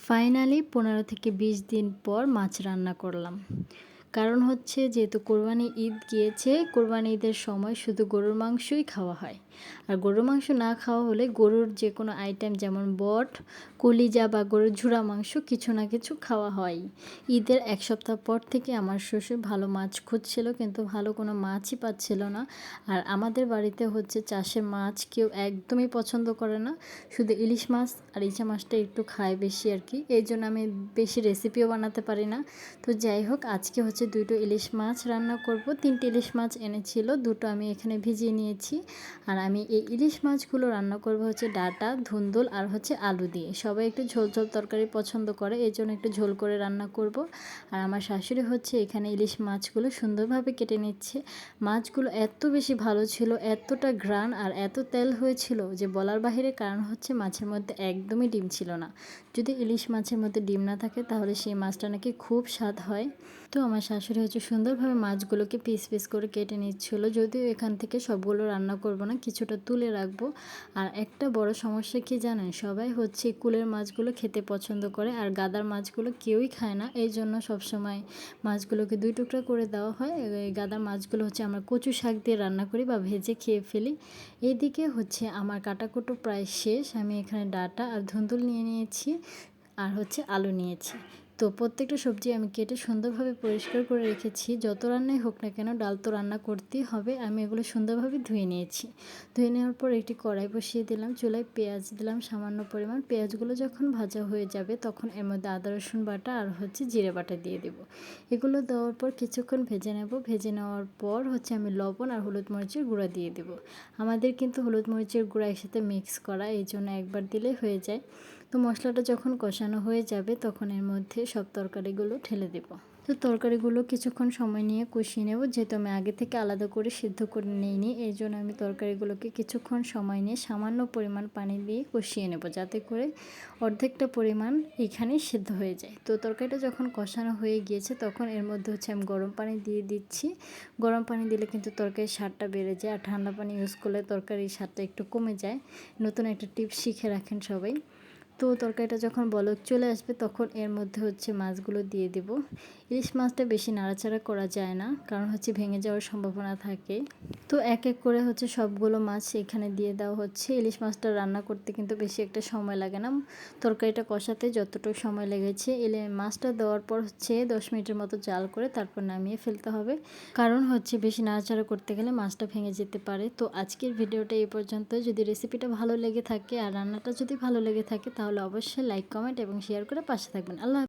Finally 15 থেকে 20 দিন পর মাছ রান্না করলাম। কারণ হচ্ছে যেহেতু কোরবানি ঈদ গিয়েছে, কোরবানি ঈদের সময় শুধু গরুর মাংসই খাওয়া হয়। আর গরুর মাংস না খাওয়া হলে গরুর যে কোনো আইটেম যেমন বট, কলিজা বা গরুর ঝুরা মাংস কিছু না কিছু খাওয়া হয়। ঈদের 1 সপ্তাহ পর থেকে আমার শ্বশুর ভালো মাছ খুঁজছিল, কিন্তু ভালো কোনো মাছই পাচ্ছিল না। আর আমাদের বাড়িতে হচ্ছে চাষের মাছ কেউ একদমই পছন্দ করে না, শুধু ইলিশ মাছ আর ইচা মাছটা একটু খায় বেশি আর কি। এই জন্য আমি বেশি রেসিপিও বানাতে পারি না। তো যাই হোক, আজকে হচ্ছে 2টো ইলিশ মাছ রান্না করব। 3টে ইলিশ মাছ এনেছিল, 2টো আমি এখানে ভিজিয়ে নিয়েছি। আর আমি এই ইলিশ মাছগুলো রান্না করব হচ্ছে ডাঁটা, ধুন্দুল আর হচ্ছে আলু দিয়ে। সবাই একটু ঝোল ঝোল তরকারি পছন্দ করে, এই জন্য একটু ঝোল করে রান্না করব। আর আমার শাশুড়ি হচ্ছে এখানে ইলিশ মাছগুলো সুন্দরভাবে কেটে নিচ্ছে। মাছগুলো এত বেশি ভালো ছিল, এতটা ঘ্রাণ আর এত তেল হয়েছিল যে বলার বাহিরে। কারণ হচ্ছে মাছের মধ্যে একদমই ডিম ছিল না। যদি ইলিশ মাছের মধ্যে ডিম না থাকে তাহলে সেই মাছটা নাকি খুব স্বাদ হয়। তো আমার শাশুড়ি হচ্ছে সুন্দরভাবে মাছগুলোকে পিস পিস করে কেটে নিচ্ছিল। যদিও এখান থেকে সবগুলো রান্না করব না, কিছুটা তুলে রাখবো। আর একটা বড় সমস্যা কি জানেন, সবাই হচ্ছে কুলের মাছগুলো খেতে পছন্দ করে আর গাদার মাছগুলো কেউই খায় না। এই জন্য সবসময় মাছগুলোকে 2 টুকরা করে দেওয়া হয়। এই গাদার মাছগুলো হচ্ছে আমরা কচু শাক দিয়ে রান্না করি বা ভেজে খেয়ে ফেলি। এইদিকে হচ্ছে আমার কাটাকুটো প্রায় শেষ। আমি এখানে ডাঁটা আর ধুন্দুল নিয়ে নিয়েছি আর হচ্ছে আলু নিয়েছি। তো প্রত্যেকটা সবজি আমি কেটে সুন্দরভাবে পরিষ্কার করে রেখেছি। যত রান্নাই হোক না কেন, ডাল তো রান্না করতেই হবে। আমি এগুলো সুন্দরভাবে ধুয়ে নিয়েছি। ধুয়ে নেওয়ার পর একটি কড়াই বসিয়ে দিলাম, চুলায় পেঁয়াজ দিলাম সামান্য পরিমাণ। পেঁয়াজগুলো যখন ভাজা হয়ে যাবে তখন এর মধ্যে আদা রসুন বাটা আর হচ্ছে জিরে বাটা দিয়ে দেবো। এগুলো দেওয়ার পর কিছুক্ষণ ভেজে নেব। ভেজে নেওয়ার পর হচ্ছে আমি লবণ আর হলুদ মরিচের গুঁড়া দিয়ে দেবো। আমাদের কিন্তু হলুদ মরিচের গুঁড়া একসাথে মিক্স করা, এই জন্য একবার দিলে হয়ে যায়। তো মশলাটা যখন কষানো হয়ে যাবে তখন এর মধ্যে সব তরকারিগুলো ঢেলে দেব। তো তরকারিগুলো কিছুক্ষণ সময় নিয়ে কষিয়ে নেব। যেহেতু আমি আগে থেকে আলাদা করে সিদ্ধ করে নিইনি, এই জন্য আমি তরকারিগুলোকে কিছুক্ষণ সময় নিয়ে সামান্য পরিমাণ পানি দিয়ে কষিয়ে নেব, যাতে করে অর্ধেকটা পরিমাণ এখানে সিদ্ধ হয়ে যায়। তো তরকারিটা যখন কষানো হয়ে গিয়েছে তখন এর মধ্যে হচ্ছে আমি গরম পানি দিয়ে দিচ্ছি। গরম পানি দিলে কিন্তু তরকারির স্বাদটা বেড়ে যায়, আর ঠান্ডা পানি ইউজ করলে তরকারির স্বাদটা একটু কমে যায়। নতুন একটা টিপস শিখে রাখেন সবাই। তো তরকারিটা যখন বলক চলে আসবে তখন এর মধ্যে হচ্ছে মাছগুলো দিয়ে দেব। ইলিশ মাছটা বেশি নাড়াচাড়া করা যায় না, কারণ হচ্ছে ভেঙে যাওয়ার সম্ভাবনা থাকে। তো এক এক করে হচ্ছে সবগুলো মাছ এখানে দিয়ে দেওয়া হচ্ছে। ইলিশ মাছটা রান্না করতে কিন্তু বেশি একটা সময় লাগে না, তরকারিটা কষাতে যতটুকু সময় লেগেছে। মাছটা দেওয়ার পর হচ্ছে 10 মিনিটের মতো জাল করে তারপর নামিয়ে ফেলতে হবে। কারণ হচ্ছে বেশি নাড়াচাড়া করতে গেলে মাছটা ভেঙে যেতে পারে। তো আজকের ভিডিওটা এই পর্যন্ত। যদি রেসিপিটা ভালো লেগে থাকে আর রান্নাটা যদি ভালো লেগে থাকে তাহলে অবশ্যই লাইক, কমেন্ট এবং শেয়ার করে পাশে থাকবেন। আল্লাহ হাফেজ।